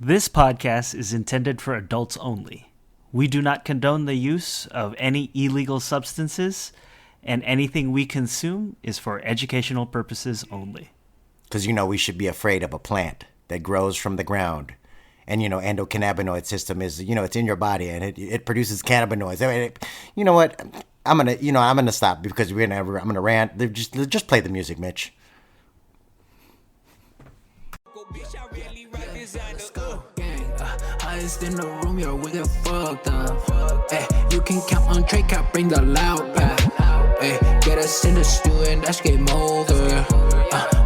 This podcast is intended for adults only. We do not condone the use of any illegal substances, and anything we consume is for educational purposes only. Because, we should be afraid of a plant that grows from the ground. And, endocannabinoid system is, it's in your body and it produces cannabinoids. I mean, you know what? I'm gonna stop because I'm gonna rant. Just play the music, Mitch. Highest in the room, yo, we get fucked up. Ay, you can count on Trey Cap, bring the loud pack. Ay, get us in the stew and that's game over.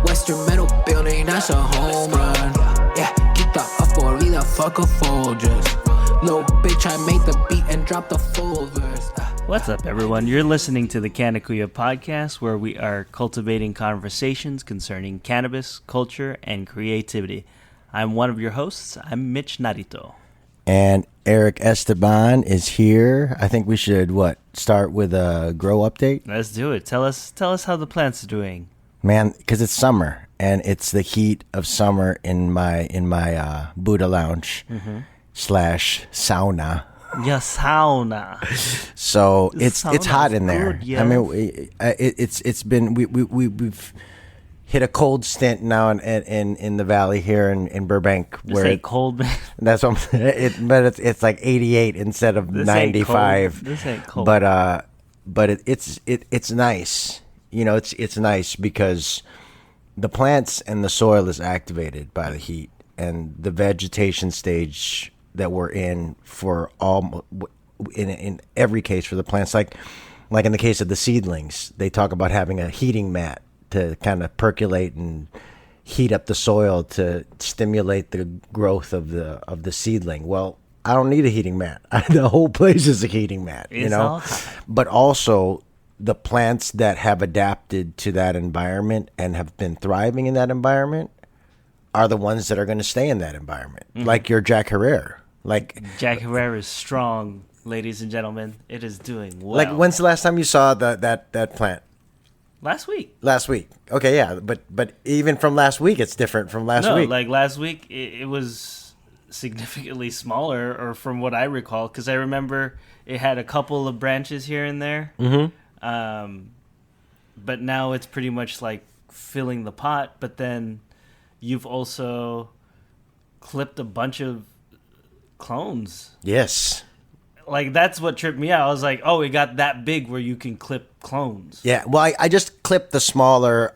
Western Metal Building, that's a home run. Yeah, keep the up or leave the fucker Folgers. Little bitch, I made the beat and dropped the full verse. What's up, everyone? You're listening to the Canna Kuyas podcast, where we are cultivating conversations concerning cannabis, culture, and creativity. I'm one of your hosts. I'm Mitch Narito. And Eric Esteban is here. I think we should, start with a grow update? Let's do it. Tell us how the plant's doing. Man, because it's summer, and it's the heat of summer in my Buddha lounge / sauna. Yeah, sauna. So it's hot in there. Good, yeah. I mean, we've hit a cold stint now in the valley here in Burbank, where it's cold. That's what but it's like 88 instead of 95. This ain't cold. But it's nice. It's nice because the plants and the soil is activated by the heat, and the vegetation stage that we're in for all in every case for the plants, like in the case of the seedlings, they talk about having a heating mat to kind of percolate and heat up the soil to stimulate the growth of the seedling. Well, I don't need a heating mat. The whole place is a heating mat, But also the plants that have adapted to that environment and have been thriving in that environment are the ones that are going to stay in that environment. Mm-hmm. Like your Jack Herrera. Jack Herrera is strong, ladies and gentlemen. It is doing well. Like, when's the last time you saw that plant? Last week. Okay, yeah, but even from last week, it's different from last week. No, like last week, it was significantly smaller, or from what I recall, because I remember it had a couple of branches here and there. Mm-hmm. But now it's pretty much like filling the pot. But then you've also clipped a bunch of clones. Yes. Like, that's what tripped me out. I was like, oh, it got that big where you can clip clones. Yeah, well, I just clipped the smaller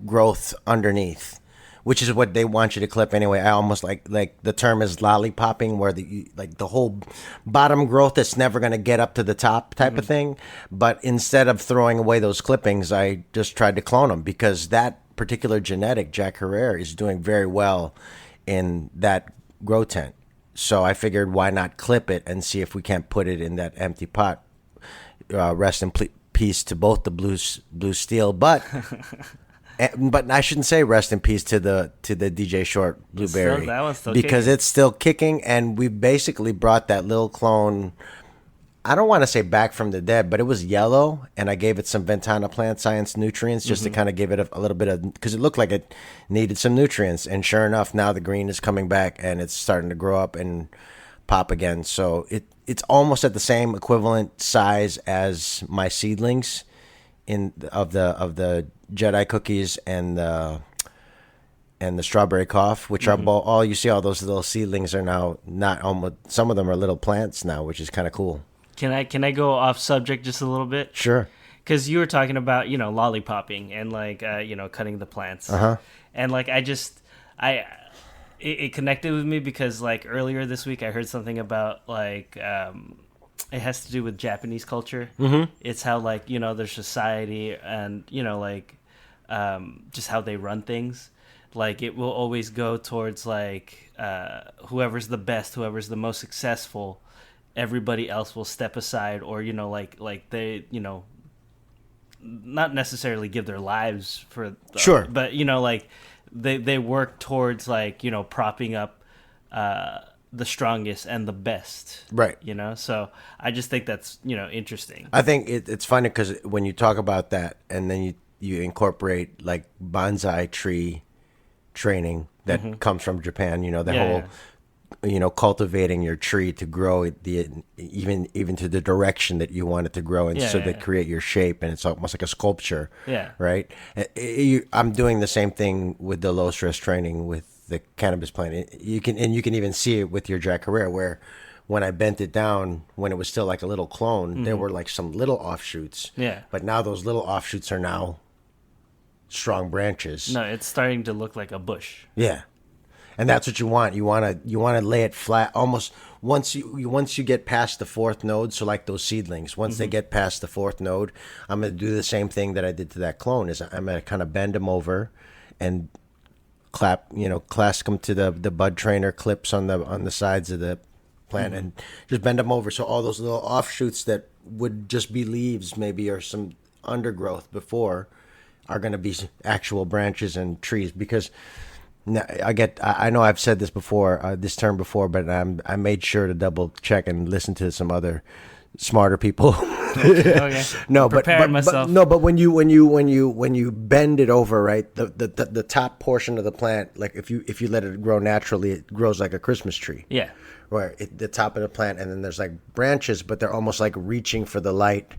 growth underneath, which is what they want you to clip anyway. I almost like the term is lollipopping, where the whole bottom growth that's never going to get up to the top type of thing. But instead of throwing away those clippings, I just tried to clone them, because that particular genetic, Jack Herrera, is doing very well in that grow tent. So I figured, why not clip it and see if we can't put it in that empty pot. Rest in peace to both the blue steel, but I shouldn't say rest in peace to the DJ Short Blueberry, that one's still because kicking. It's still kicking, and we basically brought that little clone. I don't want to say back from the dead, but it was yellow, and I gave it some Ventana Plant Science nutrients just to kind of give it a little bit of, because it looked like it needed some nutrients. And sure enough, now the green is coming back, and it's starting to grow up and pop again. So it's almost at the same equivalent size as my seedlings of the Jedi cookies and the strawberry cough, which are all you see. All those little seedlings are now not almost. Some of them are little plants now, which is kind of cool. Can I go off subject just a little bit? Sure. Because you were talking about, lollipopping and cutting the plants. Uh-huh. And it connected with me because earlier this week I heard something about it has to do with Japanese culture. Mm-hmm. It's how their society and just how they run things. It will always go towards whoever's the best, whoever's the most successful. Everybody else will step aside, or they not necessarily give their lives for sure, but they work towards propping up the strongest and the best, right? So I just think that's interesting. I think it's funny because when you talk about that, and then you incorporate bonsai tree training that comes from Japan. You know, the Yeah, whole, cultivating your tree to grow it even to the direction that you want it to grow in, that create your shape, and it's almost like a sculpture. Yeah. Right. I'm doing the same thing with the low stress training with the cannabis plant. You can even see it with your Jack Herrera, where when I bent it down, when it was still like a little clone, there were like some little offshoots. Yeah. But now those little offshoots are now strong branches. No, it's starting to look like a bush. Yeah. And that's what you want. You want to lay it flat almost once you get past the fourth node. So like those seedlings, once they get past the fourth node, I'm going to do the same thing that I did to that clone. Is I'm going to kind of bend them over and clasp them to the bud trainer clips on the sides of the plant, and just bend them over. So all those little offshoots that would just be leaves maybe, or some undergrowth before, are going to be actual branches and trees. Because I know I've said this before, this term before, but I made sure to double check and listen to some other smarter people. Okay. No, Preparing myself. but when you bend it over, right, the top portion of the plant, like if you let it grow naturally, it grows like a Christmas tree. Yeah. Where the top of the plant, and then there's like branches, but they're almost like reaching for the light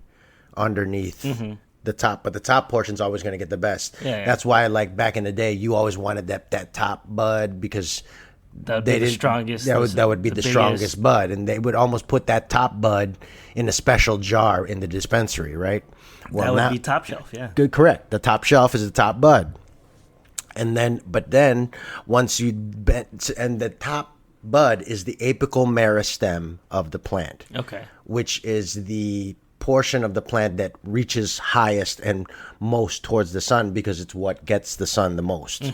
underneath the top. But the top portion's always going to get the best. Yeah. That's why, like back in the day, you always wanted that top bud, because That would be the strongest. That would be the strongest bud, and they would almost put that top bud in a special jar in the dispensary, right? That would be top shelf, yeah. Good, correct. The top shelf is the top bud, but then once you bend, and the top bud is the apical meristem of the plant. Okay. Which is the portion of the plant that reaches highest and most towards the sun, because it's what gets the sun the most.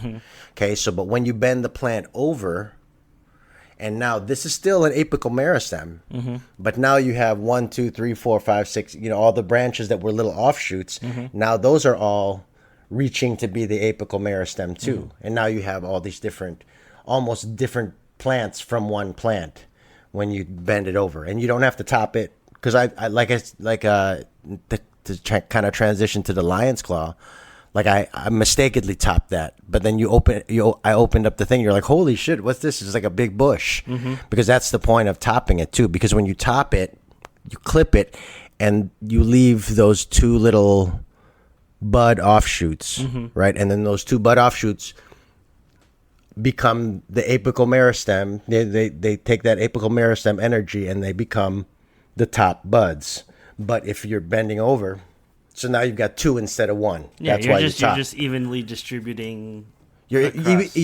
Okay, so but when you bend the plant over, and now this is still an apical meristem, but now you have 1, 2, 3, 4, 5, 6, all the branches that were little offshoots. Now those are all reaching to be the apical meristem too. And now you have all these almost different plants from one plant when you bend it over, and you don't have to top it, because I kind of transition to the lion's claw, like I mistakenly topped that, but then I opened up the thing, you're like, holy shit, what's this? It's like a big bush, because that's the point of topping it too, because when you top it, you clip it, and you leave those two little bud offshoots, right, and then those two bud offshoots become the apical meristem. They take that apical meristem energy, and they become the top buds. But if you're bending over, so now you've got two instead of one. Yeah, that's why you're just evenly distributing. Exactly.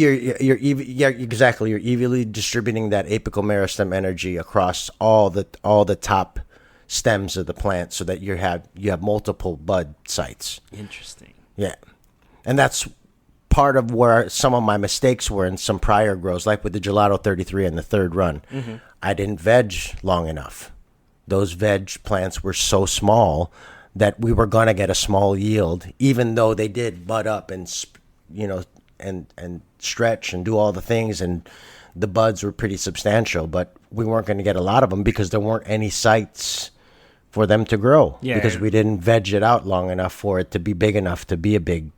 You're evenly distributing that apical meristem energy across all the top stems of the plant, so that you have multiple bud sites. Interesting. Yeah, and that's part of where some of my mistakes were in some prior grows, like with the Gelato 33 and the third run. I didn't veg long enough. Those veg plants were so small that we were going to get a small yield, even though they did bud up and and stretch and do all the things, and the buds were pretty substantial, but we weren't going to get a lot of them because there weren't any sites for them to grow, because we didn't veg it out long enough for it to be big enough to be a big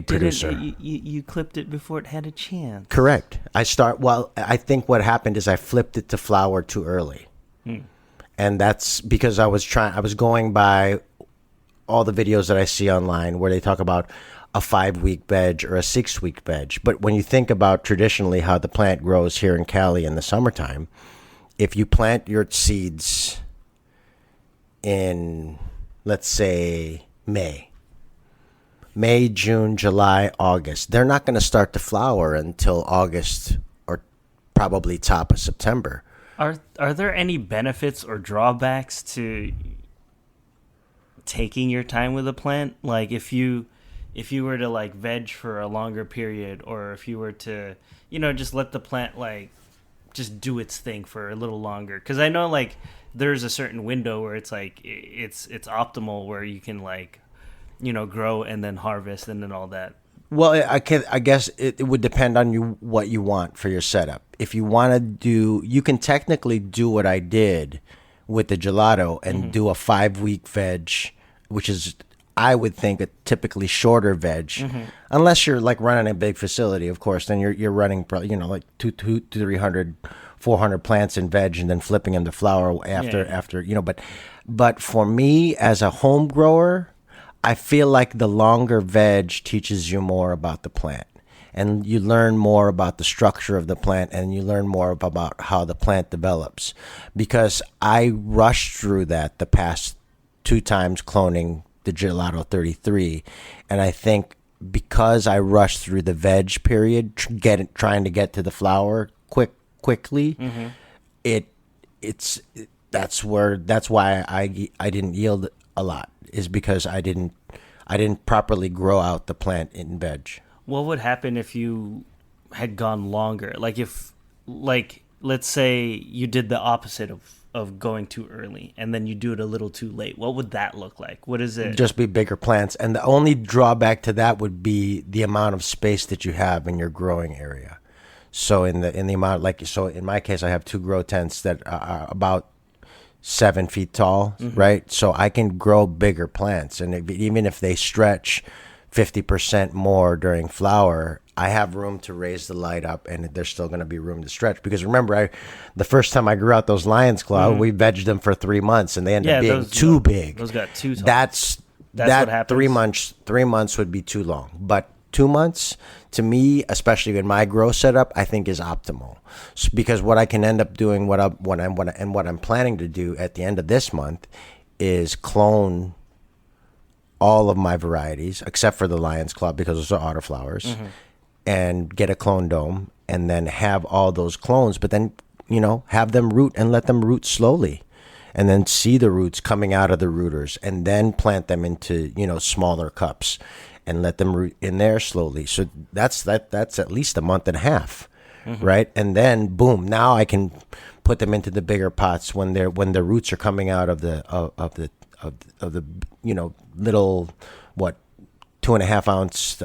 producer. You clipped it before it had a chance. Correct. I think what happened is I flipped it to flower too early. And that's because I was going by all the videos that I see online where they talk about a 5-week veg or a 6-week veg. But when you think about traditionally how the plant grows here in Cali in the summertime, if you plant your seeds in, let's say, May, June, July, August, they're not going to start to flower until August or probably top of September. Are there any benefits or drawbacks to taking your time with a plant? Like if you were to like veg for a longer period, or if you were to, just let the plant like just do its thing for a little longer. Because I know like there's a certain window where it's like it's optimal, where you can like grow and then harvest and then all that. Well, I guess it would depend on what you want for your setup. If you want to do, you can technically do what I did with the gelato and do a 5-week veg, which is I would think, a typically shorter veg, unless you're like running a big facility, of course. Then you're running probably, you know, like 200, 300, 400 plants in veg, and then flipping them to flower after you know. But for me as a home grower, I feel like the longer veg teaches you more about the plant. And you learn more about the structure of the plant, and you learn more about how the plant develops. Because I rushed through that the past 2 times cloning the Gelato 33. And I think because I rushed through the veg period, trying to get to the flower quickly, that's why I didn't yield a lot, is because I didn't properly grow out the plant in veg. What would happen if you had gone longer? Like if, like, let's say you did the opposite of going too early, and then you do it a little too late. What would that look like? What is it? Just be bigger plants. And the only drawback to that would be the amount of space that you have in your growing area. So in the amount, like, so in my case, I have 2 grow tents that are about 7 feet tall, right? So I can grow bigger plants. And even if they stretch 50% more during flower, I have room to raise the light up, and there's still going to be room to stretch. Because remember, the first time I grew out those lion's claw, we vegged them for 3 months, and they ended up being too big. Those got too tall. That's what happens. 3 months. 3 months would be too long, but 2 months, to me, especially in my grow setup, I think is optimal. Because what I can end up doing, what I'm planning to do at the end of this month, is clone all of my varieties except for the Lion's Club, because those are autoflowers, and get a clone dome, and then have all those clones, but then, you know, have them root and let them root slowly, and then see the roots coming out of the rooters, and then plant them into, you know, smaller cups and let them root in there slowly. So that's at least a month and a half, right? And then boom, now I can put them into the bigger pots when the roots are coming out of the you know, little 2.5 ounce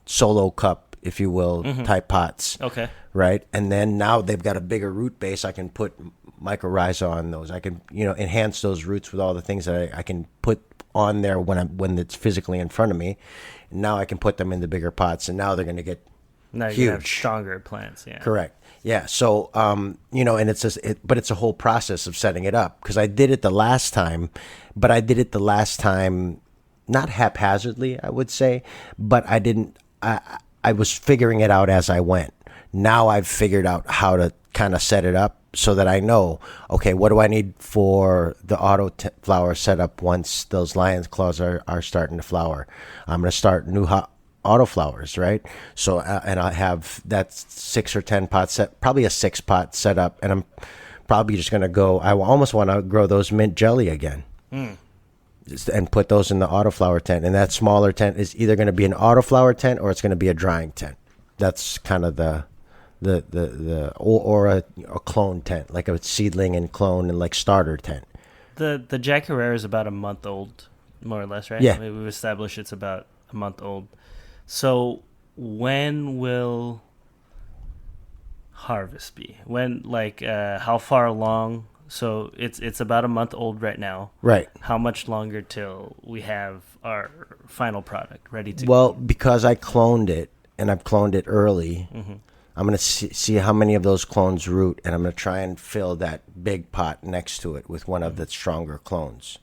solo cup, if you will, type pots. Okay. Right, and then now they've got a bigger root base. I can put mycorrhiza on those. I can, you know, enhance those roots with all the things that I can put on there when it's physically in front of me. And now I can put them in the bigger pots, and now they're going to get huge, you have stronger plants. Yeah. Correct. Yeah. So, you know, and but it's a whole process of setting it up, because I did it the last time, but I did it the last time not haphazardly, I would say, but I was figuring it out as I went. Now I've figured out how to kind of set it up so that I know, okay, what do I need for the flower setup once those lion's claws are starting to flower? I'm going to start new autoflowers, right? So, and I have that 6 or 10 pot set, probably a 6 pot set up, and I'm probably just going to go, I almost want to grow those mint jelly again. And put those in the autoflower tent. And that smaller tent is either going to be an autoflower tent or it's going to be a drying tent. That's kind of or a clone tent, like a seedling and clone and like starter tent. The Jack Herrera is about a month old, more or less, right? Yeah. I mean, we've established it's about a month old. So when will harvest be? When, like, how far along? So it's about a month old right now. Right. How much longer till we have our final product ready to go? Because I cloned it, and I've cloned it early, I'm going to see how many of those clones root, and I'm going to try and fill that big pot next to it with one of the stronger clones.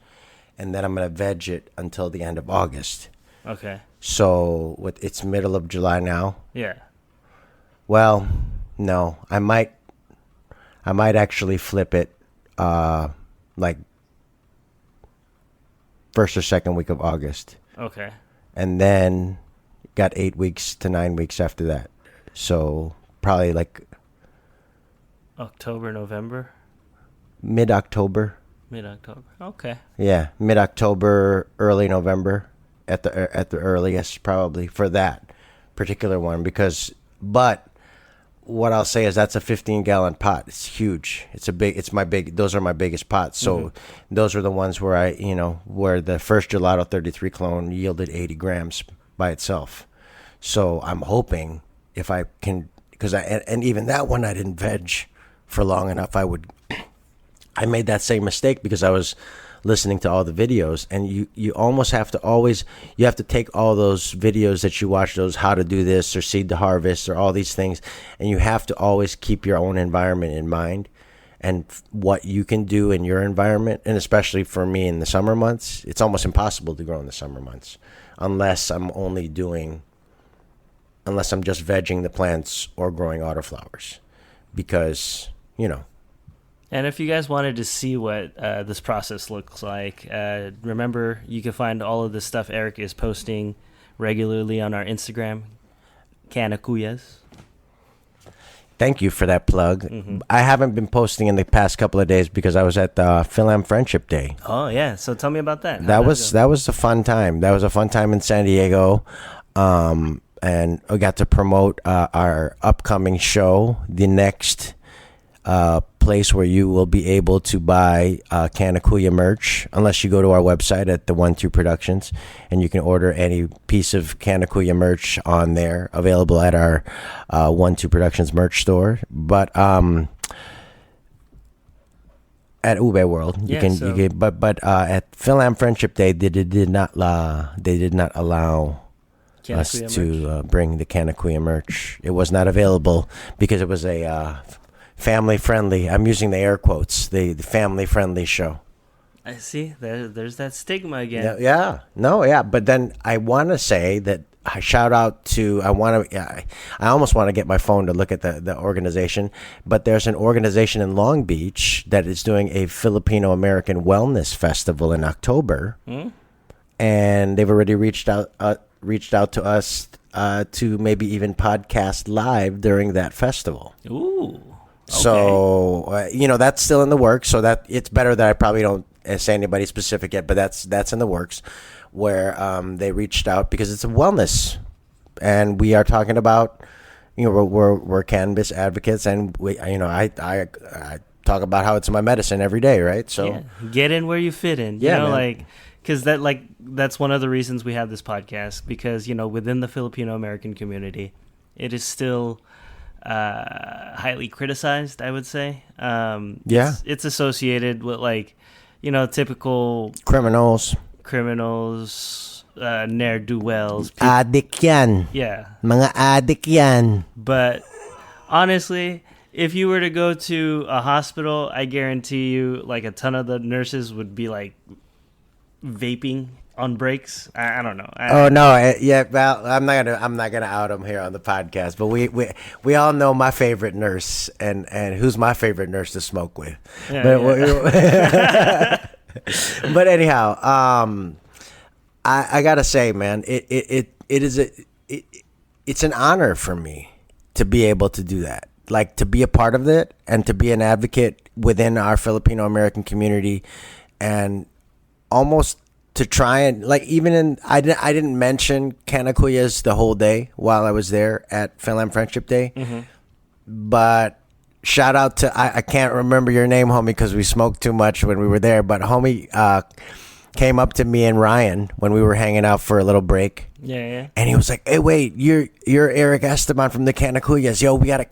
And then I'm going to veg it until the end of August. Okay. So it's middle of July now? Yeah. Well, no. I might actually flip it like first or second week of August. Okay. And then got 8 weeks to 9 weeks after that. So probably like October, November? Mid-October. Mid-October. Okay. Yeah, mid-October, early November at the earliest, probably, for that particular one. But what I'll say is that's a 15-gallon pot. It's huge. Those are my biggest pots. So those are the ones where where the first Gelato 33 clone yielded 80 grams by itself. So I'm hoping if I can, and even that one I didn't veg for long enough. I made that same mistake because I was listening to all the videos, and you almost have to always, you have to take all those videos that you watch, those how to do this or seed to harvest or all these things, and you have to always keep your own environment in mind and what you can do in your environment. And especially for me in the summer months, it's almost impossible to grow in the summer months unless I'm just vegging the plants or growing autoflowers, because And if you guys wanted to see what this process looks like, remember, you can find all of the stuff Eric is posting regularly on our Instagram, Canna Kuyas. Thank you for that plug. I haven't been posting in the past couple of days because I was at the Philam Friendship Day. Oh, yeah. So tell me about that. That was a fun time. That was a fun time in San Diego. And we got to promote our upcoming show, the next place where you will be able to buy Canna Kuya merch, unless you go to our website at the 12 Productions, and you can order any piece of Canna Kuya merch on there, available at our 12 Productions merch store. But at Ube World, but at Philam Friendship Day, they did not allow Canna us Kuya to bring the Canna Kuya merch. It was not available because it was a family-friendly, I'm using the air quotes, the family-friendly show. I see. There's that stigma again. Yeah. But then I want to say that I shout out to, I almost want to get my phone to look at the organization, but there's an organization in Long Beach that is doing a Filipino-American Wellness Festival in October, and they've already reached out to us to maybe even podcast live during that festival. Ooh. Okay. So, that's still in the works. So that it's better that I probably don't say anybody specific yet, but that's in the works, where they reached out because it's a wellness, and we are talking about, we're cannabis advocates, and I talk about how it's my medicine every day, right? So get in where you fit in. Because that's one of the reasons we have this podcast, because within the Filipino American community, it is still highly criticized, I would say. It's associated with typical criminals, ne'er-do-wells, addict yan. Yeah, mga addict yan. But honestly, if you were to go to a hospital, I guarantee you, a ton of the nurses would be vaping on breaks. I don't know. Well, I'm not gonna out them here on the podcast, but we all know my favorite nurse and who's my favorite nurse to smoke with. But anyhow, I gotta say, man, it's an honor for me to be able to do that, to be a part of it and to be an advocate within our Filipino American community, and almost to try and I didn't mention Canna Kuyas the whole day while I was there at Philam Friendship Day, but shout out to I can't remember your name, homie, because we smoked too much when we were there, but homie came up to me and Ryan when we were hanging out for a little break. Yeah. And he was like, "Hey, wait, you're Eric Esteban from the Canna Kuyas. Yo, I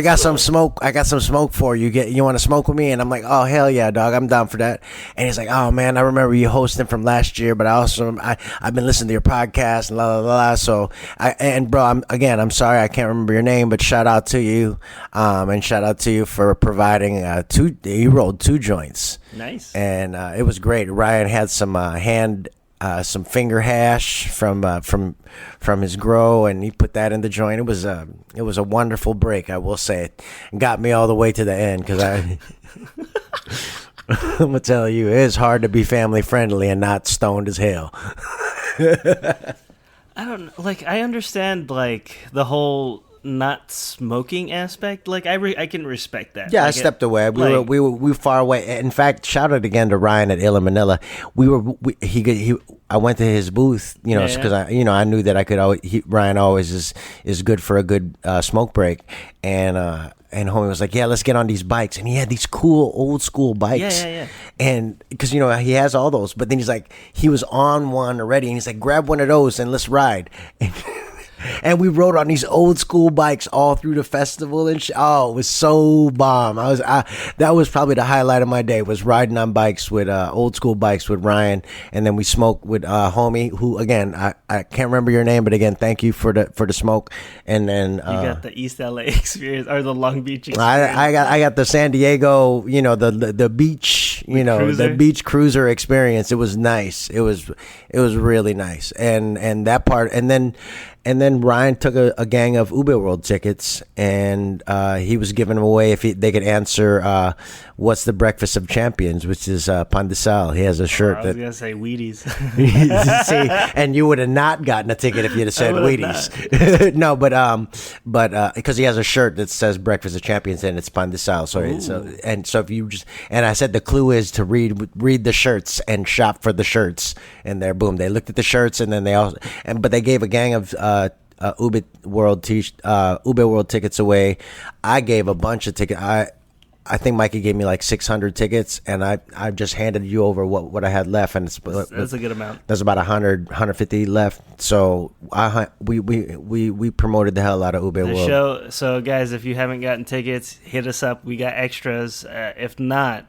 got some smoke. I got some smoke for you. You want to smoke with me?" And I'm like, "Oh, hell yeah, dog. I'm down for that." And he's like, "Oh man, I remember you hosting from last year, but I've been listening to your podcast and la la la." So bro, I'm sorry I can't remember your name, but shout out to you, and shout out to you for providing you rolled 2 joints. Nice. And it was great. Ryan had some some finger hash from his grow, and he put that in the joint. It was a wonderful break, I will say. It got me all the way to the end, because I'm gonna tell you, it's hard to be family friendly and not stoned as hell. I don't know. I understand the whole not smoking aspect. I can respect that. Yeah, I stepped away. We were far away. In fact, shout out again to Ryan at Illa Manila. I went to his booth, because I knew that I could always. Ryan always is good for a good smoke break, and homie was like, "Yeah, let's get on these bikes," and he had these cool old school bikes. Yeah. And because he has all those, but then he was on one already, and he's like, "Grab one of those and let's ride." And we rode on these old school bikes all through the festival and oh, it was so bomb. That was probably the highlight of my day, was riding on bikes with old school bikes with Ryan, and then we smoked with homie who, again, I can't remember your name, but again, thank you for the smoke. And then you got the East LA experience or the Long Beach experience. I got the San Diego, the beach, the beach cruiser experience. It was nice. It was really nice. And that part, and then Ryan took a gang of Ube World tickets, and he was giving them away if they could answer what's the breakfast of champions, which is pan de sal. He has a shirt I was gonna say Wheaties. See, and you would have not gotten a ticket if you'd have said Wheaties. No, but because he has a shirt that says breakfast of champions and it's pan de sal. So if you just, and I said the clue is to read the shirts and shop for the shirts, and there, boom, they looked at the shirts, and then but they gave a gang of Ube World tickets away. I gave a bunch of tickets. I think Mikey gave me like 600 tickets, and I just handed you over what I had left, and that's a good amount. There's about 150 left. So we promoted the hell out of Ube World. Show. So guys, if you haven't gotten tickets, hit us up. We got extras. If not,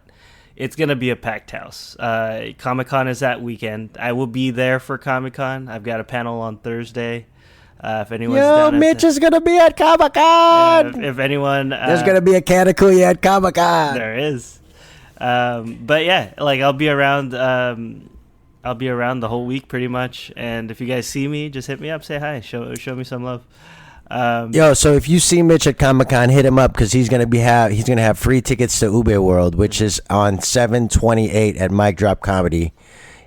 it's gonna be a packed house. Comic-Con is that weekend. I will be there for Comic-Con. I've got a panel on Thursday. If anyone's down Mitch is gonna be at Comic-Con. If anyone, there's gonna be a Canna Kuyas at Comic-Con. There is. But yeah, like I'll be around. I'll be around the whole week pretty much. And if you guys see me, just hit me up, say hi, show me some love. So if you see Mitch at Comic-Con, hit him up, because he's gonna have free tickets to Ube World, which is on 7/28 at Mic Drop Comedy.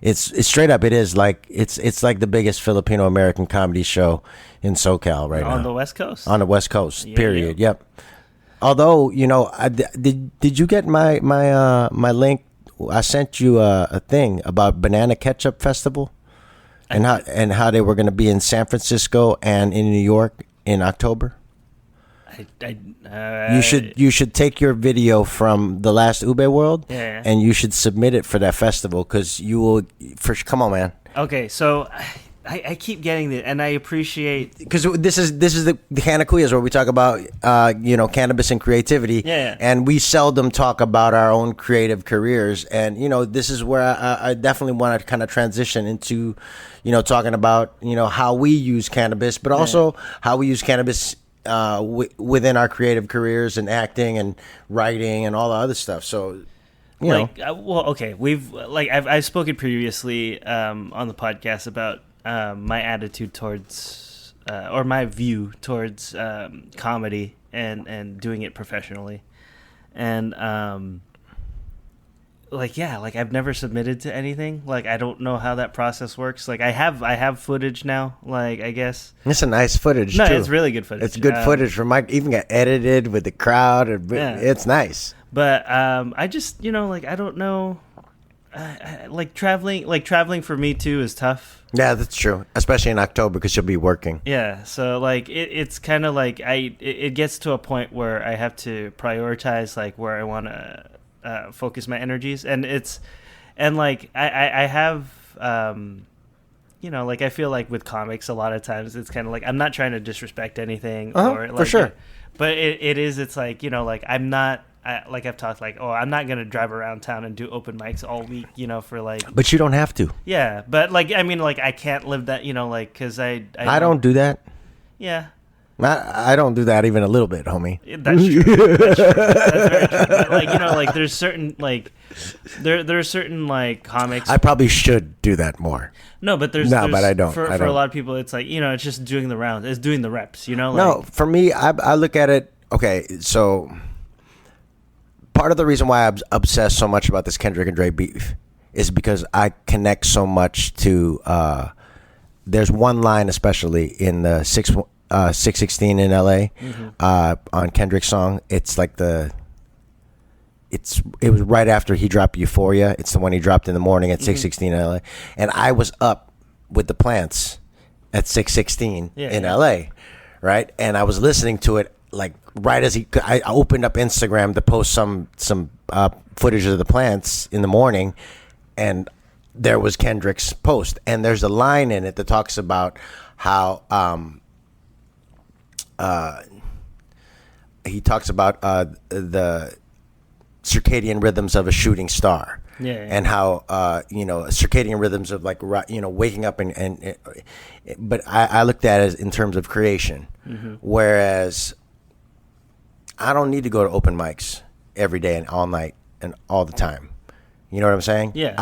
It's straight up. It is like it's like the biggest Filipino American comedy show in SoCal right now. On the West Coast. On the West Coast. Yeah, period. yeah. Yep. Although did you get my link? I sent you a thing about Banana Ketchup Festival, and how they were going to be in San Francisco and in New York in October. You should take your video from the last Ube World, and you should submit it for that festival, because you will. Come on, man. Okay, so I keep getting it, and I appreciate, because this is the Canna Kuyas, where we talk about cannabis and creativity, and we seldom talk about our own creative careers, and this is where I definitely want to kind of transition into talking about how we use cannabis, but also how we use cannabis within our creative careers and acting and writing and all the other stuff. So, I've spoken previously on the podcast about my attitude towards or my view towards comedy and doing it professionally, and I've never submitted to anything. Like, I don't know how that process works. Like, I have footage now. Like, I guess it's a nice footage. No, too. It's really good footage. It's good footage from Mike. Even got edited with the crowd. It's nice. But I just I don't know. Traveling for me too is tough. Yeah, that's true. Especially in October, because you'll be working. Yeah, so it's kind of like it gets to a point where I have to prioritize where I want to focus my energies, and I have I feel like with comics a lot of times it's kind of like, I'm not trying to disrespect anything, for sure, but it's like I'm not. I've talked I'm not gonna drive around town and do open mics all week, for But you don't have to. Yeah, but I can't live that, because I don't do that. Yeah. I don't do that even a little bit, homie. That's true. That's very true. But there's certain there are certain comics. I probably should do that more. No, but but I don't. For a lot of people, it's it's just doing the rounds. It's doing the reps. No, for me, I look at it. Okay, so part of the reason why I'm obsessed so much about this Kendrick and Dre beef is because I connect so much to. There's one line especially in the 616 in LA, on Kendrick's song. It's it was right after he dropped Euphoria. It's the one he dropped in the morning at 616 in LA, and I was up with the plants at 616 in LA, right? And I was listening to it right as I opened up Instagram to post some footage of the plants in the morning, and there was Kendrick's post, and there's a line in it that talks about how he talks about the circadian rhythms of a shooting star. Yeah. And how circadian rhythms of like waking up and but I looked at it in terms of creation, whereas I don't need to go to open mics every day and all night and all the time. You know what I'm saying? Yeah.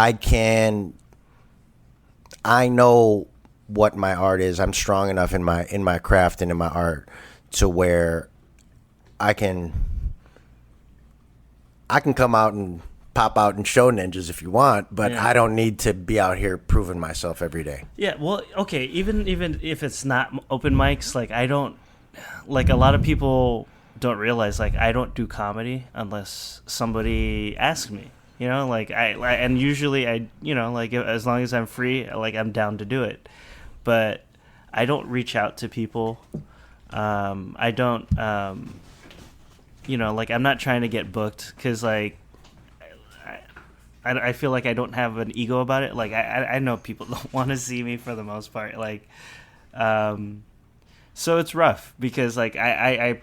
I know what my art is. I'm strong enough in my craft and in my art to where I can come out and pop out and show ninjas if you want, but I don't need to be out here proving myself every day. Yeah, well, okay, even if it's not open mics, like I don't, like a lot of people don't realize, like I don't do comedy unless somebody asks me, you know, like I and usually I, you know, like as long as I'm free, like I'm down to do it, but I don't reach out to people. I don't, you know, like I'm not trying to get booked because like I feel like I don't have an ego about it. Like I know people don't want to see me for the most part. Like, so it's rough because like I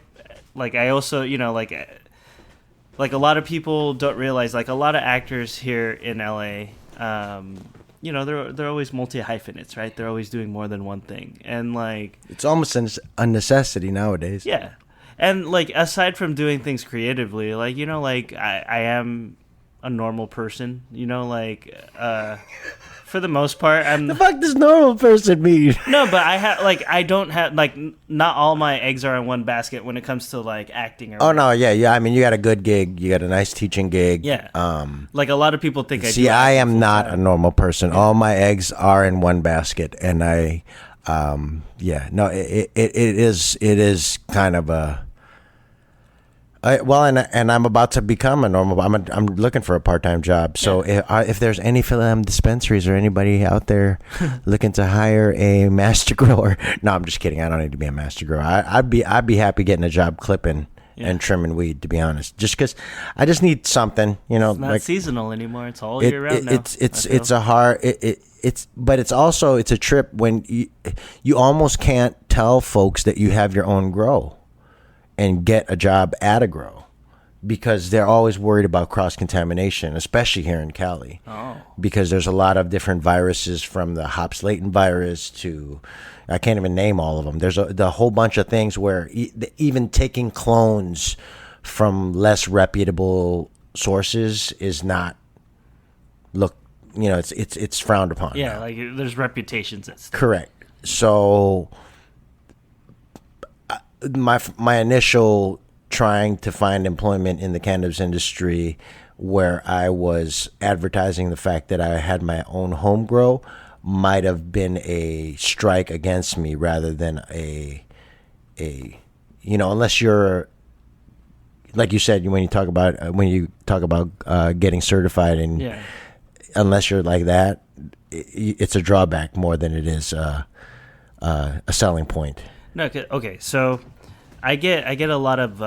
also, you know, like a lot of people don't realize, like a lot of actors here in LA, you know, they're always multi-hyphenates, right? They're always doing more than one thing, and like it's almost a necessity nowadays. Yeah, and like aside from doing things creatively, like, you know, like I am a normal person, you know, like for the most part I'm the fuck does normal person mean? No, but I don't have like not all my eggs are in one basket when it comes to like acting or oh no, yeah, I mean you got a good gig, you got a nice teaching gig. Yeah. Like a lot of people think I am not a normal person. Yeah. All my eggs are in one basket, and it is kind of a and I'm about to become a normal. I'm looking for a part-time job. So if there's any dispensaries or anybody out there looking to hire a master grower, no, I'm just kidding. I don't need to be a master grower. I'd be happy getting a job clipping and trimming weed, to be honest. Just because I just need something, you know. It's not seasonal anymore. It's all year round now. It's a hard. But it's also a trip when you almost can't tell folks that you have your own grow and get a job at a grow because they're always worried about cross-contamination, especially here in Cali. Oh. Because there's a lot of different viruses, from the hops latent virus to, I can't even name all of them. There's a whole bunch of things where even taking clones from less reputable sources is not, it's frowned upon. Yeah, now. like there's reputations at stake. Correct. So my initial trying to find employment in the cannabis industry, where I was advertising the fact that I had my own home grow, might have been a strike against me rather than unless you're, like you said, when you talk about getting certified, and unless you're like that, it's a drawback more than it is a selling point. No, okay, so I get a lot of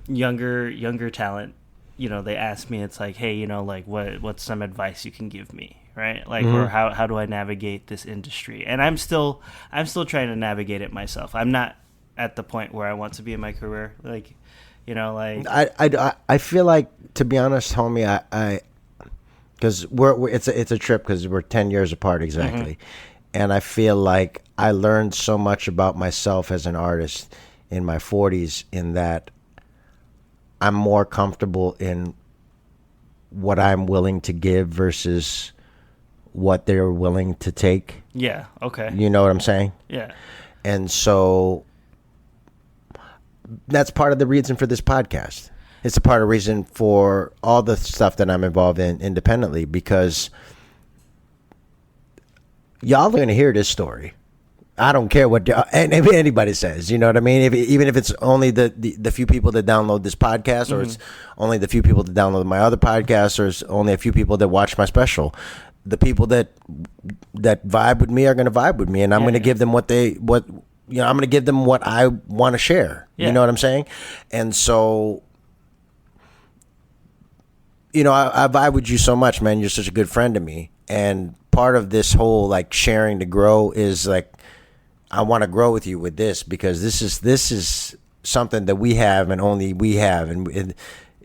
younger talent. You know, they ask me, it's like, hey, you know, like what's some advice you can give me, right? Like, or how do I navigate this industry? And I'm still trying to navigate it myself. I'm not at the point where I want to be in my career. Like, you know, like I feel like, to be honest, homie, I because it's a trip because we're 10 years apart exactly. And I feel like I learned so much about myself as an artist in my 40s, in that I'm more comfortable in what I'm willing to give versus what they're willing to take. Yeah, okay. You know what I'm saying? Yeah. And so that's part of the reason for this podcast. It's a part of the reason for all the stuff that I'm involved in independently, because y'all are going to hear this story. I don't care what anybody says. You know what I mean? Even if it's only the few people that download this podcast, or it's only the few people that download my other podcast, or it's only a few people that watch my special. The people that vibe with me are going to vibe with me, and I'm going to give them I'm going to give them what I want to share. You know what I'm saying? And so, you know, I vibe with you so much, man. You're such a good friend to me, and part of this whole like sharing to grow is like I want to grow with you with this, because this is something that we have and only we have, and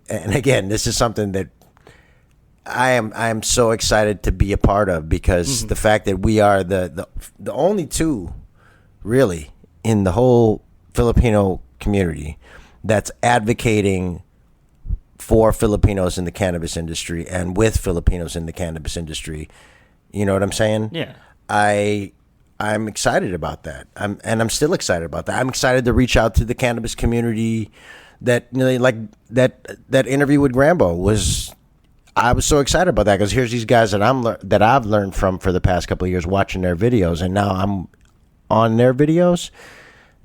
again, this is something that I am so excited to be a part of, because the fact that we are the only two really in the whole Filipino community that's advocating for Filipinos in the cannabis industry and with Filipinos in the cannabis industry. You know what I'm saying? Yeah. I'm excited about that. I'm still excited about that. I'm excited to reach out to the cannabis community. That, you know, like that interview with Grambo was. I was so excited about that, because here's these guys that I've learned from for the past couple of years, watching their videos, and now I'm on their videos.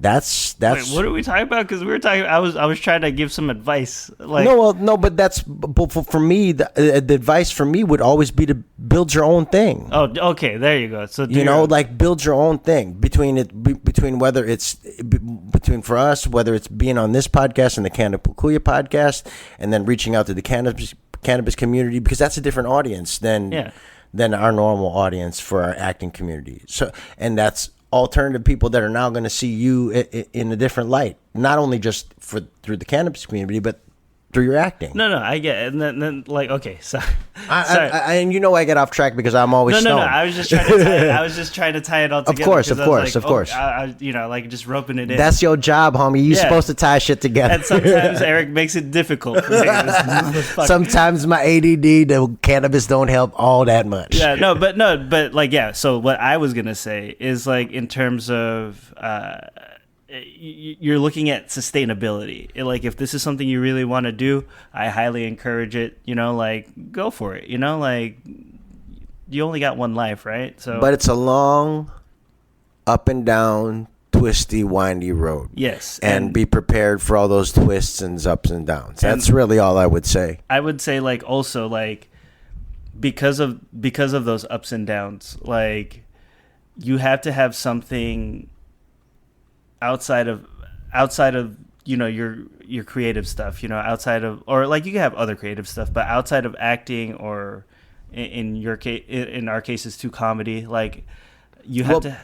That's Wait, what are we talking about? Because we were talking. I was trying to give some advice. Like, no, but that's, but for me, the advice for me would always be to build your own thing. Oh, okay, there you go. So like build your own thing between whether it's between for us, whether it's being on this podcast and the Canna Kuyas podcast, and then reaching out to the cannabis community, because that's a different audience than our normal audience for our acting community. So, and that's alternative people that are now going to see you in a different light, not only just through the cannabis community, but through your acting. No, I get it. And then like, okay, so sorry. And you know I get off track because I'm always no. I was just trying to tie it all together. Of course. I like just roping it in. That's your job, homie. You're supposed to tie shit together. And sometimes Eric makes it difficult for me. Sometimes my ADD, the cannabis don't help all that much. Yeah, but like, yeah. So what I was gonna say is, like, in terms of you're looking at sustainability. Like, if this is something you really want to do, I highly encourage it. You know, like, go for it. You know, like, you only got one life, right? So, but it's a long, up and down, twisty, windy road. Yes, and be prepared for all those twists and ups and downs. That's really all I would say. I would say, like, also, like, because of those ups and downs, like, you have to have something outside of you know, your creative stuff, you know, outside of, or like, you can have other creative stuff, but outside of acting, or in your case, in our cases, to comedy, like, you have to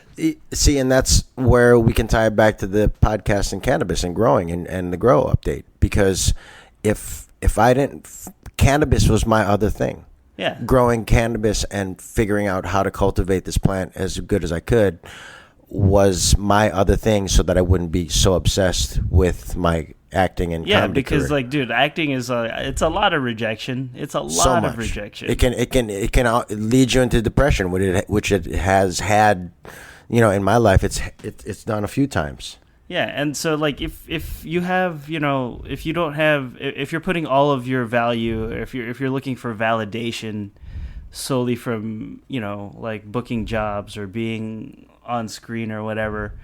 see. And that's where we can tie it back to the podcast and cannabis and growing and the grow update, because if I didn't, cannabis was my other thing. Yeah, growing cannabis and figuring out how to cultivate this plant as good as I could was my other thing, so that I wouldn't be so obsessed with my acting and comedy because career. Like, dude, acting is it's a lot of rejection. It's a lot of rejection. It can lead you into depression, which it has had, you know, in my life. It's done a few times. Yeah, and so, like, if you have, you know, if you don't have, if you're putting all of your value, if you're looking for validation solely from, you know, like, booking jobs or being on screen or whatever,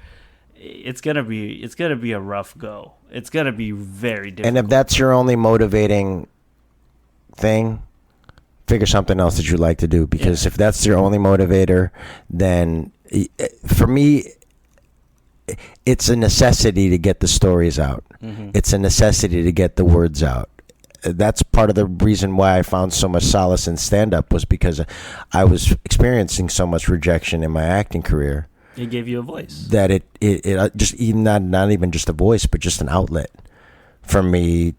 it's gonna be a rough go. It's gonna be very difficult. And if that's your only motivating thing, figure something else that you like to do, because if that's your only motivator, then for me, it's a necessity to get the stories out. Mm-hmm. It's a necessity to get the words out. That's part of the reason why I found so much solace in stand-up, was because I was experiencing so much rejection in my acting career. It gave you a voice. That it just, even not even just a voice, but just an outlet for me.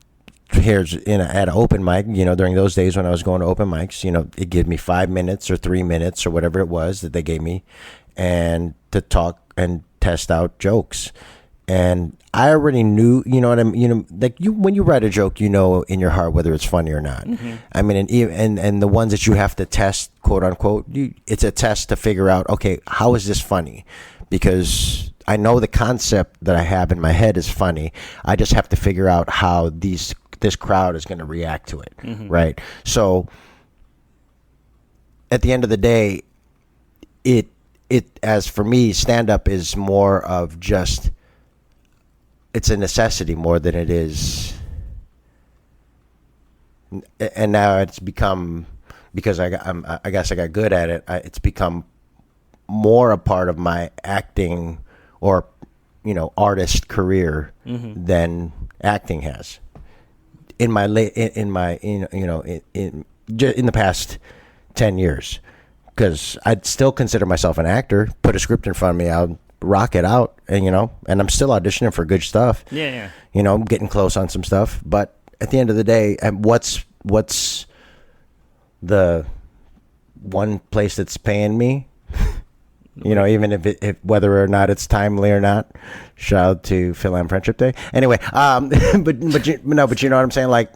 Here's at an open mic, you know, during those days when I was going to open mics, you know, it gave me 5 minutes or 3 minutes or whatever it was that they gave me, and to talk and test out jokes. And I already knew, you know what I mean? You know, like, when you write a joke, you know in your heart whether it's funny or not. Mm-hmm. I mean, and the ones that you have to test, quote unquote, it's a test to figure out, okay, how is this funny? Because I know the concept that I have in my head is funny. I just have to figure out how this crowd is going to react to it, mm-hmm. right? So at the end of the day, it as for me, stand-up is more of just, it's a necessity more than it is. And now it's become, because I guess I got good at it, it's become more a part of my acting or, you know, artist career, mm-hmm. than acting has. In the past 10 years, because I'd still consider myself an actor. Put a script in front of me, rock it out, and and I'm still auditioning for good stuff. Yeah. I'm getting close on some stuff, but at the end of the day, what's the one place that's paying me? Even if whether or not it's timely or not. Shout out to Phil and Friendship Day. Anyway, but you know what I'm saying? Like,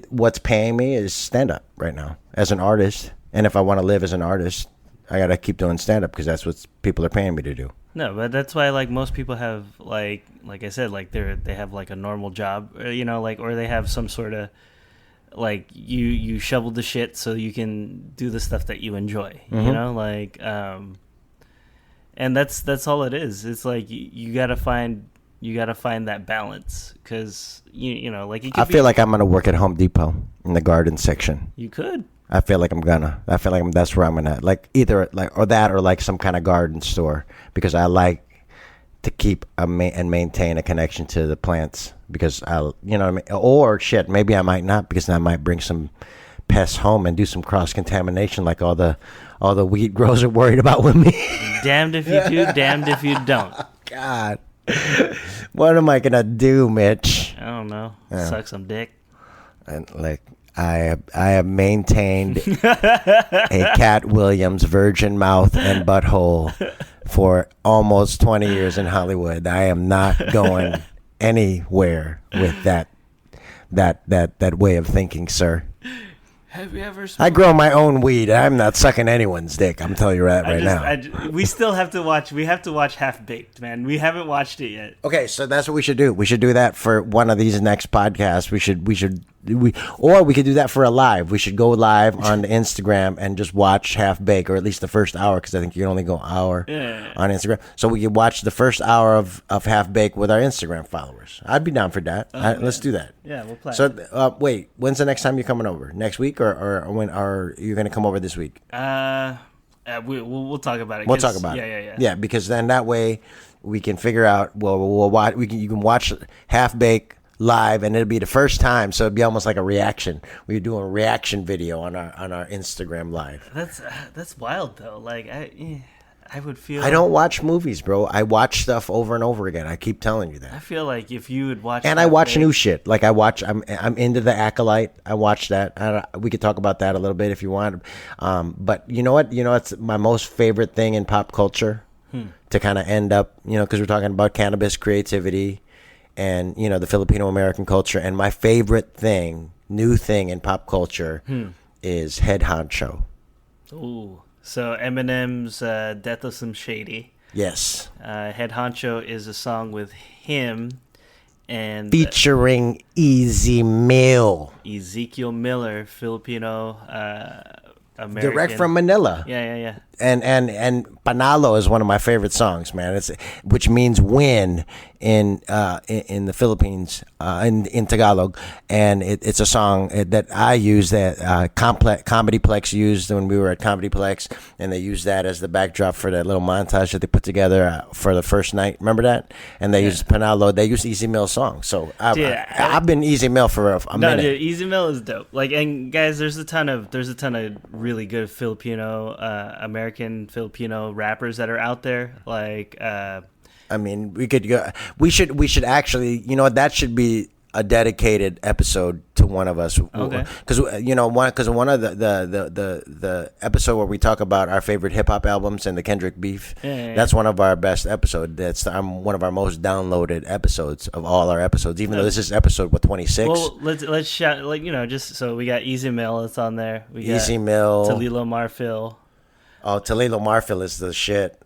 what's paying me is stand up right now as an artist, and if I want to live as an artist, I gotta keep doing stand up because that's what people are paying me to do. No, but that's why like most people have like I said, like they have like a normal job, or they have some sort of like you shoveled the shit so you can do the stuff that you enjoy, and that's all it is. It's like you gotta find that balance because I feel like I'm gonna work at Home Depot in the garden section. You could. I feel like that's where I'm gonna like either like or that or like some kind of garden store because I like to keep and maintain a connection to the plants because what I mean? Or shit, maybe I might not because I might bring some pests home and do some cross contamination like all the weed growers are worried about with me. Damned if you do, damned if you don't. God, what am I gonna do, Mitch? I don't know. Suck some dick. And like I have maintained a Cat Williams virgin mouth and butthole for almost 20 years in Hollywood. I am not going anywhere with that way of thinking, sir. Have you ever smoked? I grow my own weed. I'm not sucking anyone's dick. I'm telling you that right now. We still have to watch. We have to watch Half Baked, man. We haven't watched it yet. Okay, so that's what we should do. We should do that for one of these next podcasts. We could do that for a live. We should go live on Instagram and just watch Half Baked, or at least the first hour, because I think you can only go an hour on Instagram. So we could watch the first hour of Half Baked with our Instagram followers. I'd be down for that. Let's do that. Yeah, we'll plan. So wait, when's the next time you're coming over? Next week, or when are you going to come over this week? We'll talk about it. We'll talk about it. Yeah. Yeah, because then that way we can figure out. Well, we'll watch. You can watch Half Baked live, and it'll be the first time, so it'd be almost like a reaction. We're doing a reaction video on our Instagram live. That's wild though. Like I would feel. I don't watch movies, bro. I watch stuff over and over again. I keep telling you that. I feel like if you would watch, and I watch new shit. Like I'm into The Acolyte. I watch that. We could talk about that a little bit if you want. But you know what? It's my most favorite thing in pop culture to kind of end up. Because we're talking about cannabis creativity. And, the Filipino American culture. And my favorite new thing in pop culture is Head Honcho. Ooh. So Eminem's Death of Some Shady. Yes. Head Honcho is a song with him and... featuring Easy Mill. Ezekiel Miller, Filipino American. Direct from Manila. Yeah. And Panalo is one of my favorite songs, man. Which means win in the Philippines, in Tagalog, and it's a song that I use that Comedyplex used when we were at Comedyplex, and they used that as the backdrop for that little montage that they put together for the first night. Remember that? And they used Panalo. They used Easy Mill song. So I've been Easy Mill for a minute. Dude, Easy Mill is dope. Like, and guys, there's a ton of really good Filipino American Filipino rappers that are out there. Like, I mean, we could go. We should actually. That should be a dedicated episode to one of us. Okay. Because one of the episode where we talk about our favorite hip hop albums and the Kendrick beef. Yeah. That's one of our best episodes. That's one of our most downloaded episodes of all our episodes. Even though this is episode 26. Well, let's shout just so we got Easy Mill that's on there. We got Easy Mill, Talilo Marfil. Oh, Talilo Marfil is the shit.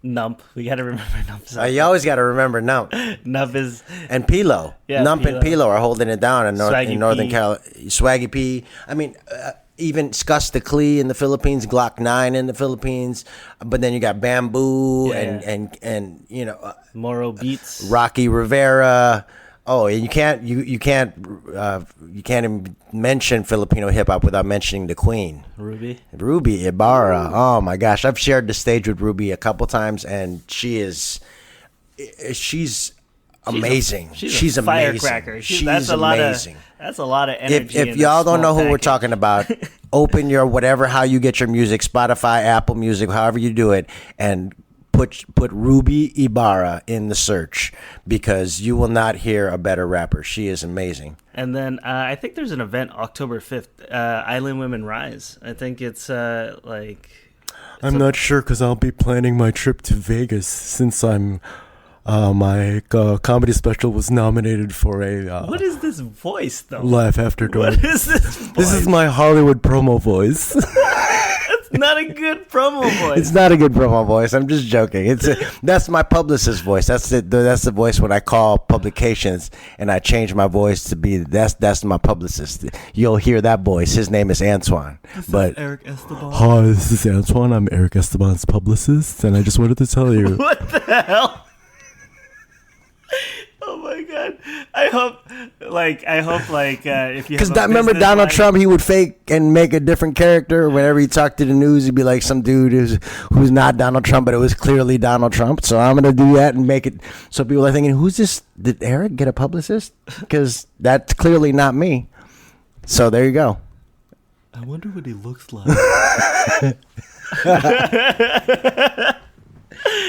Nump. We got to remember Nump. You always got to remember Nump. Nump is... And Pilo. Yeah, Nump Pilo. and Pilo are holding it down in Northern P. California. Swaggy P. I mean, even Scus the Clee in the Philippines, Glock 9 in the Philippines. But then you got Bamboo and Moro Beats. Rocky Rivera. Oh, and you can't even mention Filipino hip hop without mentioning the Queen, Ruby Ibarra. Oh my gosh, I've shared the stage with Ruby a couple times, and she's amazing. She's a amazing. firecracker. She's that's amazing. That's a lot of energy. If y'all don't know who we're talking about, open your how you get your music, Spotify, Apple Music, however you do it, and put Ruby Ibarra in the search, because you will not hear a better rapper. She is amazing. And then I think there's an event October 5th, Island Women Rise. I think it's I'm not sure, because I'll be planning my trip to Vegas, since I'm my comedy special was nominated for a what is this voice though? Life After Dark. What is this voice? This is my Hollywood promo voice. That's not a good promo voice. It's not a good promo voice. I'm just joking. That's my publicist's voice. That's the voice when I call publications and I change my voice to be that's my publicist. You'll hear that voice. His name is Antoine. But Eric Esteban. Hi, this is Antoine. I'm Eric Esteban's publicist, and I just wanted to tell you. What the hell? Oh my god! I hope if you because remember Donald Trump, he would fake and make a different character whenever he talked to the news. He'd be like some dude who's not Donald Trump, but it was clearly Donald Trump. So I'm gonna do that and make it so people are thinking, who's this? Did Eric get a publicist? Because that's clearly not me. So there you go. I wonder what he looks like.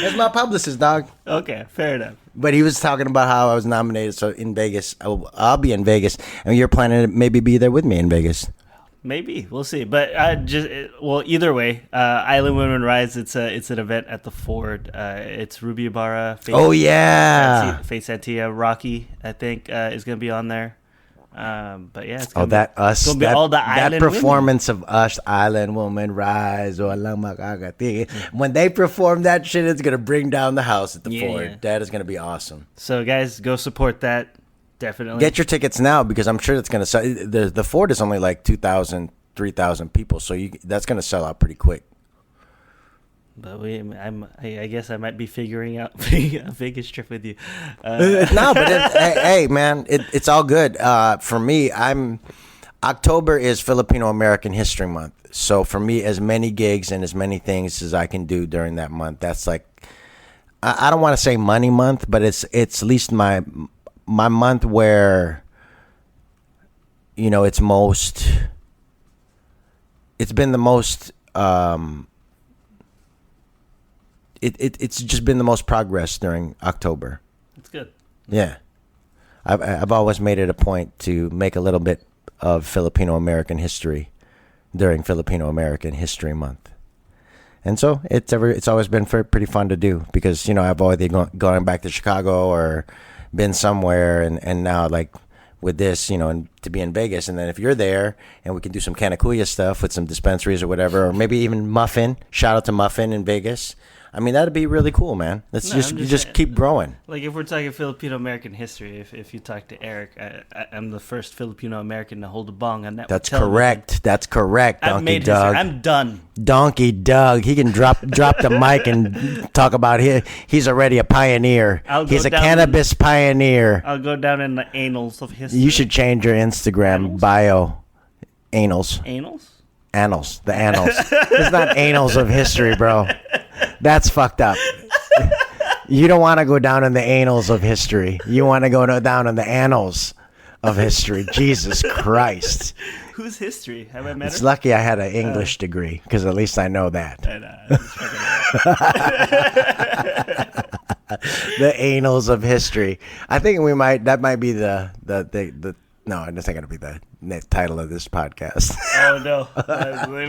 That's my publicist, dog. Okay, fair enough. But he was talking about how I was nominated. So in Vegas, I'll be in Vegas, and you're planning to maybe be there with me in Vegas. Maybe we'll see. But either way, Island Women Rise. It's an event at the Ford. It's Ruby Ibarra. Faith Santia, Rocky, I think, is going to be on there. But yeah, it's gonna be all the island performance women. of us, Island Woman Rise, or when they perform that shit, it's gonna bring down the house at the Ford. That is gonna be awesome. So guys, go support that. Definitely get your tickets now, because I'm sure it's gonna sell. The Ford is only like 2,000, 3,000 people, so that's gonna sell out pretty quick. But I guess I might be figuring out a Vegas trip with you. No, but hey, man, it's all good. For me, October is Filipino American History Month. So for me, as many gigs and as many things as I can do during that month, that's like, I don't want to say money month, but it's at least my month where, it's been the most. It's just been the most progress during October. That's good. Yeah. I've always made it a point to make a little bit of Filipino American history during Filipino American History Month. And so it's always been pretty fun to do, because, I've always gone back to Chicago or been somewhere, and now like with this, and to be in Vegas, and then if you're there and we can do some Canna Kuyas stuff with some dispensaries or whatever, or maybe even Muffin, shout out to Muffin in Vegas. I mean, that'd be really cool, man. Let's just keep growing. Like, if we're talking Filipino American history, if you talk to Eric, I'm the first Filipino American to hold a bong on network television. That's correct. Donkey Doug. I'm done. Donkey Doug. He can drop the mic and talk about he's already a pioneer. He's a cannabis pioneer. I'll go down in the annals of history. You should change your Instagram bio. Annals. Annals? Annals. The annals. It's not annals of history, bro. That's fucked up. You don't want to go down in the annals of history. You want to go down in the annals of history. Jesus Christ. Who's history? Have I met It's her? lucky I had an English degree, because at least I know that. The annals of history. I think that might be the no, that's not going to be the title of this podcast. Oh no,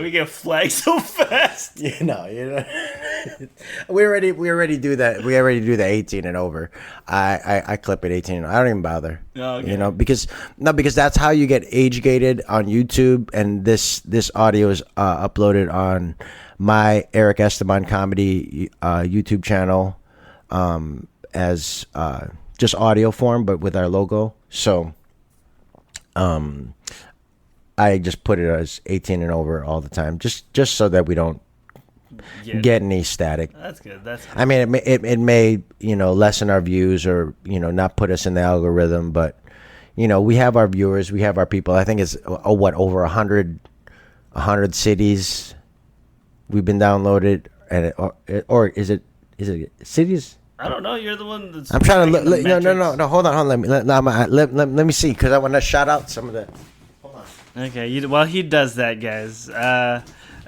we get flagged so fast. We already do that. We already do the 18 and over. I clip it 18. I don't even bother. Oh, okay. Because that's how you get age gated on YouTube, and this audio is uploaded on my Eric Esteban Comedy YouTube channel as just audio form, but with our logo. So I just put it as 18 and over all the time, just so that we don't get any static. That's good. I mean, it may lessen our views, or not put us in the algorithm, but we have our viewers, we have our people. I think it's over 100 cities we've been downloaded, and or is it cities? I don't know. You're the one that's. I'm trying to tracking the no. Hold on. Let me see, because I want to shout out some of the. Hold on. Okay. While he does that, guys, I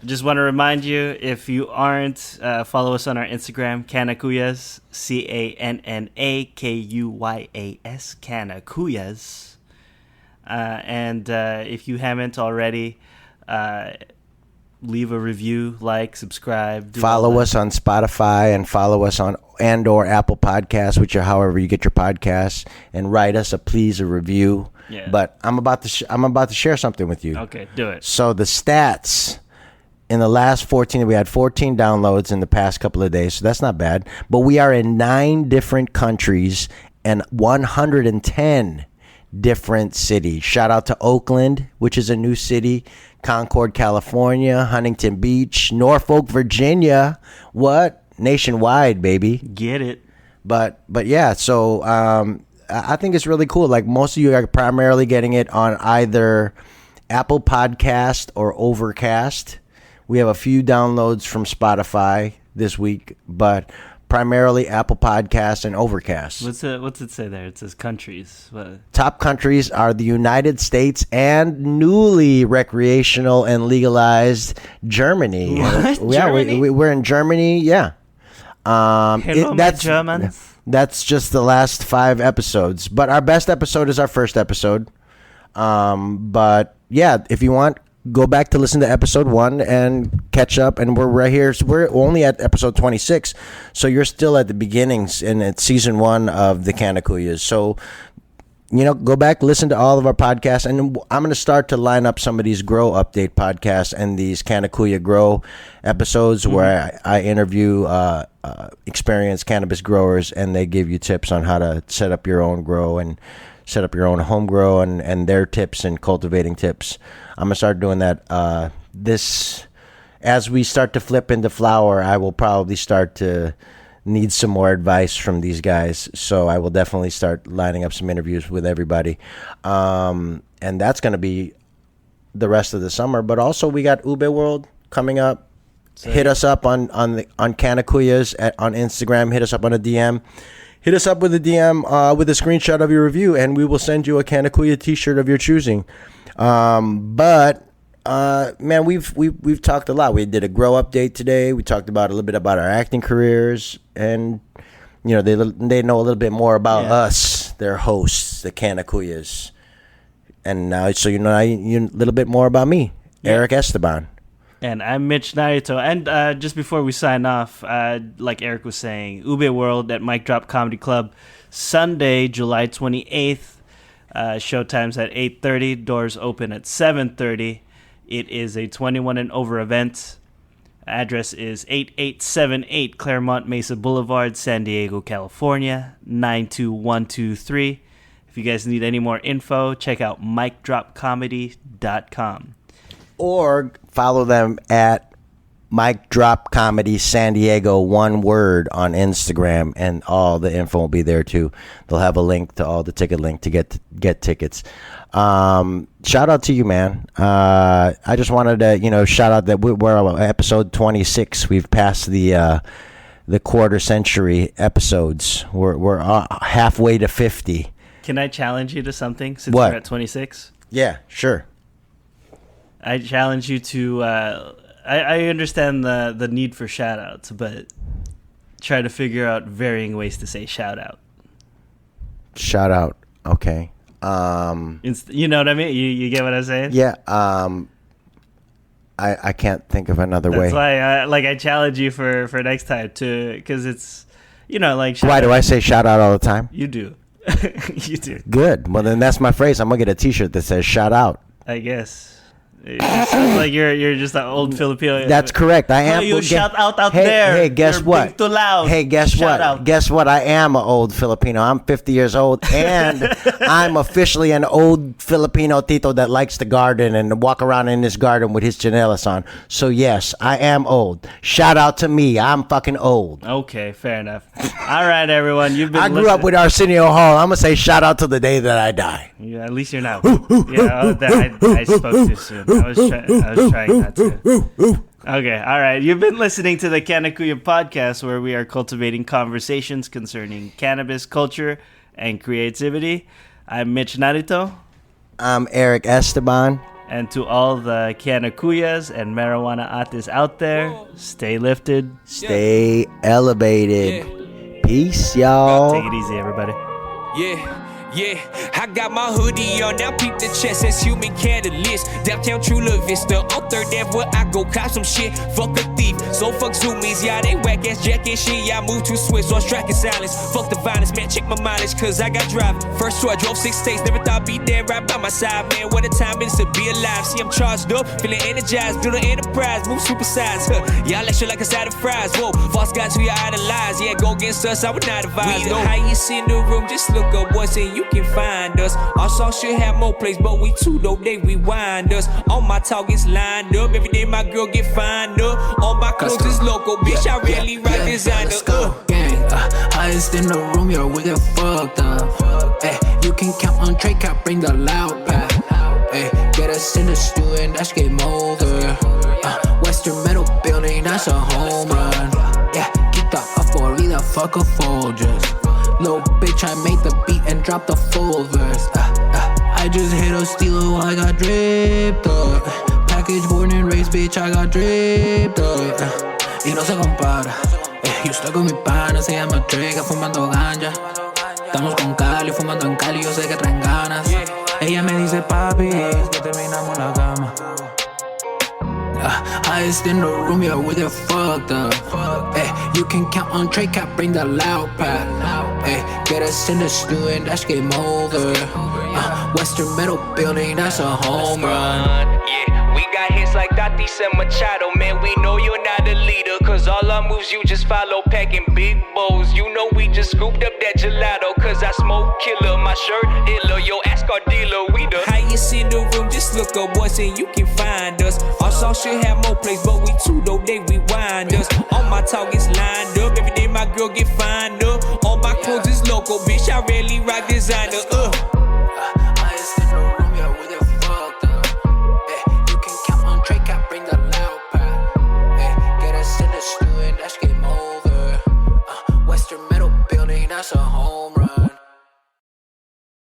just want to remind you, if you aren't, follow us on our Instagram, Canna Kuyas, CannakUyas, Canna Kuyas. And if you haven't already, leave a review, like, subscribe, follow us on Spotify, and follow us on or Apple Podcasts, which are however you get your podcasts, and write us a review. Yeah. But I'm about to share something with you. Okay, do it. So the stats in the last 14, we had 14 downloads in the past couple of days, so that's not bad. But we are in 9 different countries and 110 different cities. Shout out to Oakland, which is a new city, Concord, California, Huntington Beach, Norfolk, Virginia. What? Nationwide, baby. Get it. But yeah, so I think it's really cool. Like, most of you are primarily getting it on either Apple Podcast or Overcast. We have a few downloads from Spotify this week, but primarily Apple Podcasts and Overcast. What's it say there? It says countries. What? Top countries are the United States and newly recreational and legalized Germany. What? Yeah, Germany? we're in Germany. Yeah. Hello, my Germans. That's just the last 5 episodes. But our best episode is our first episode. But yeah, if you want, go back to listen to episode 1 and catch up. And we're right here. So we're only at episode 26. So you're still at the beginnings, and it's season 1 of the Canna Kuyas. So, go back, listen to all of our podcasts. And I'm going to start to line up some of these grow update podcasts and these Canna Kuya grow episodes where I interview experienced cannabis growers, and they give you tips on how to set up your own grow and set up your own home grow, and their tips and cultivating tips. I'm going to start doing that. As we start to flip into flower, I will probably start to need some more advice from these guys. So I will definitely start lining up some interviews with everybody. And that's going to be the rest of the summer. But also, we got Ube World coming up. Hit us up on Canna Kuyas on Instagram. Hit us up on a DM. Hit us up with a DM with a screenshot of your review, and we will send you a Canna Kuya t-shirt of your choosing. Man, we've talked a lot. We did a grow update today. We talked about a little bit about our acting careers, and they know a little bit more about us, their hosts, the Canna Kuyas. And now, so you a little bit more about me, Eric Esteban. And I'm Mitch Narito. And just before we sign off, like Eric was saying, Ube World at Mic Drop Comedy Club, Sunday, July 28th. Showtime's at 8:30. Doors open at 7:30. It is a 21 and over event. Address is 8878 Claremont Mesa Boulevard, San Diego, California, 92123. If you guys need any more info, check out micdropcomedy.com. Or follow them at Mic Drop Comedy San Diego, one word, on Instagram, and all the info will be there too. They'll have a link to all the ticket link to get tickets. Shout out to you, man. I just wanted to shout out that we're on episode 26. We've passed the quarter century episodes. We're halfway to 50. Can I challenge you to something since What? we're at 26? Yeah, sure. I challenge you to I understand the need for shout outs, but try to figure out varying ways to say shout out. Shout out. Okay. You know what I mean? You get what I'm saying? Yeah. I can't think of another way. That's why I challenge you for next time to, because it's Why do I say shout out all the time? You do. You do. Good. Well, then that's my phrase. I'm gonna get a T-shirt that says shout out. I guess. It sounds like you're just an old Filipino. That's correct. I am. You shout out there. Hey, guess You're what? being too loud. Hey, guess Shout what? out. Guess what? I am an old Filipino. I'm 50 years old, and I'm officially an old Filipino tito that likes to garden and walk around in his garden with his chanelas on. So yes, I am old. Shout out to me. I'm fucking old. Okay, fair enough. All right, everyone. You've been. I grew up with Arsenio Hall. I'm gonna say shout out to the day that I die. Yeah, at least you're not. I spoke too soon. I was trying not to. Okay, all right. You've been listening to the Canna Kuyas podcast, where we are cultivating conversations concerning cannabis culture and creativity. I'm Mitch Narito. I'm Eric Esteban. And to all the Canna Kuyas and marijuana artists out there, stay lifted. Stay elevated. Peace, y'all. Take it easy, everybody. Yeah, I got my hoodie on, now peep the chest as human catalyst. Downtown Chula Vista, on 3rd Ave where I go cop some shit. Fuck a thief, so fuck zoomies, yeah, they whack ass jacket shit. Yeah, I move too swift, so I strike in silence. Fuck the violence, man, check my mileage, cause I got driving. First two, I drove 6 states, never thought I'd be there right by my side, man. What a time it is to be alive. See, I'm charged up, feeling energized, build an enterprise, move supersize. Y'all let shit like a side of fries. Whoa, false guys who you idolize, yeah, go against us, I would not advise. We the highest in the room, just look up once and you can find us. Our song should have more plays, but we too though, they rewind us. All my targets lined up, every day my girl get fined up. All my clothes is local, bitch, I really rock designer. Gang, highest in the room, yo, we get fucked up. You can count on Trey Cap, bring the loud pack. Get us in the stew and that's game over. Western Metal Building, that's a home run. Yeah, keep the up or leave the fuck a Folgers. Little bitch, I made the beat and dropped the full verse. I just hit a steelo, I got dripped up. Package born and raised, bitch, I got dripped up. Y no se compara. Yo estoy con mi pana, se llama Trega, fumando ganja. Estamos con Cali, fumando en Cali, yo sé que traen ganas. Ella me dice, papi, que terminamos la cama. Highest in the room, yeah, we get fucked up. You can count on Trey Cap, bring the loud pack. Get us in the stew and that's game over. Western Metal Building, that's a home run. Yeah, we got hits like Tatis and Machado. Man, we know you're not a leader, cause all our moves you just follow, packing big bowls. You know we just scooped up that gelato, cause I smoke killer. My shirt iller, yo, ask our dealer, we the highest in the room. Just look up once and you can find us. Our song should have more plays, but we too though, they rewind us. All my targets lined up, every day my girl get fined up. All my clothes is local, bitch, I rarely rock designer.